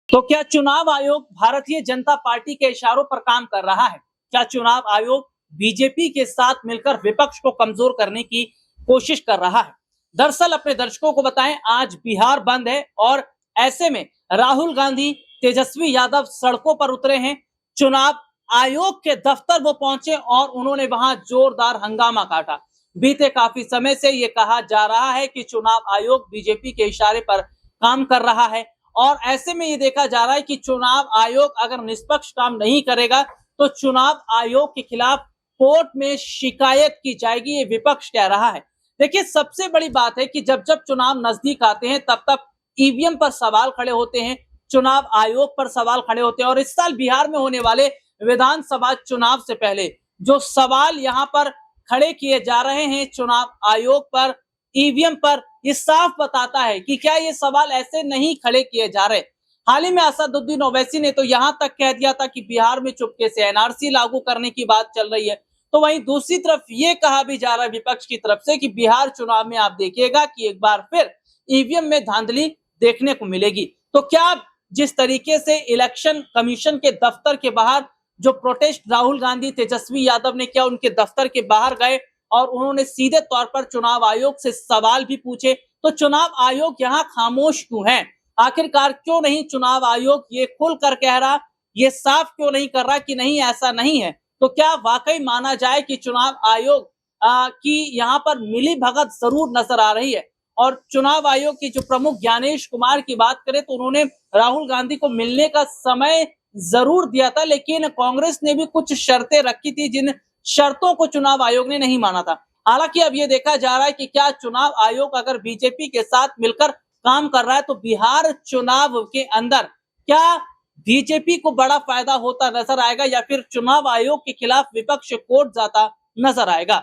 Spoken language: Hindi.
तो क्या चुनाव आयोग भारतीय जनता पार्टी के इशारों पर काम कर रहा है? क्या चुनाव आयोग बीजेपी के साथ मिलकर विपक्ष को कमजोर करने की कोशिश कर रहा है? दरअसल अपने दर्शकों को बताएं, आज बिहार बंद है और ऐसे में राहुल गांधी, तेजस्वी यादव सड़कों पर उतरे हैं। चुनाव आयोग के दफ्तर वो पहुंचे और उन्होंने वहां जोरदार हंगामा काटा। बीते काफी समय से ये कहा जा रहा है कि चुनाव आयोग बीजेपी के इशारे पर काम कर रहा है और ऐसे में ये देखा जा रहा है कि चुनाव आयोग अगर निष्पक्ष काम नहीं करेगा तो चुनाव आयोग के खिलाफ कोर्ट में शिकायत की जाएगी, ये विपक्ष कह रहा है। देखिए, सबसे बड़ी बात है कि जब जब चुनाव नजदीक आते हैं तब तब ईवीएम पर सवाल खड़े होते हैं, चुनाव आयोग पर सवाल खड़े होते हैं और इस साल बिहार में होने वाले विधानसभा चुनाव से पहले जो सवाल यहाँ पर खड़े किए जा रहे हैं चुनाव आयोग पर, ईवीएम पर, ये साफ बताता है कि क्या ये सवाल ऐसे नहीं खड़े किए जा रहे। हाल ही में असदुद्दीन ओवैसी ने तो यहां तक कह दिया था कि बिहार में चुपके से एनआरसी लागू करने की बात चल रही है। तो वहीं दूसरी तरफ ये कहा भी जा रहा है विपक्ष की तरफ से कि बिहार चुनाव में आप देखिएगा कि एक बार फिर ईवीएम में धांधली देखने को मिलेगी। तो क्या जिस तरीके से इलेक्शन कमीशन के दफ्तर के बाहर जो प्रोटेस्ट राहुल गांधी, तेजस्वी यादव ने किया, उनके दफ्तर के बाहर गए और उन्होंने सीधे तौर पर चुनाव आयोग से सवाल भी पूछे, तो चुनाव आयोग यहाँ खामोश क्यों है? आखिरकार क्यों नहीं चुनाव आयोग ये खुलकर कह रहा, ये साफ क्यों नहीं कर रहा कि नहीं ऐसा नहीं है? तो क्या वाकई माना जाए कि चुनाव आयोग की यहाँ पर मिली भगत जरूर नजर आ रही है? और चुनाव आयोग के जो प्रमुख ज्ञानेश कुमार की बात करें तो उन्होंने राहुल गांधी को मिलने का समय जरूर दिया था, लेकिन कांग्रेस ने भी कुछ शर्तें रखी थी जिन शर्तों को चुनाव आयोग ने नहीं माना था। हालांकि अब ये देखा जा रहा है कि क्या चुनाव आयोग अगर बीजेपी के साथ मिलकर काम कर रहा है तो बिहार चुनाव के अंदर क्या बीजेपी को बड़ा फायदा होता नजर आएगा या फिर चुनाव आयोग के खिलाफ विपक्ष कोर्ट जाता नजर आएगा?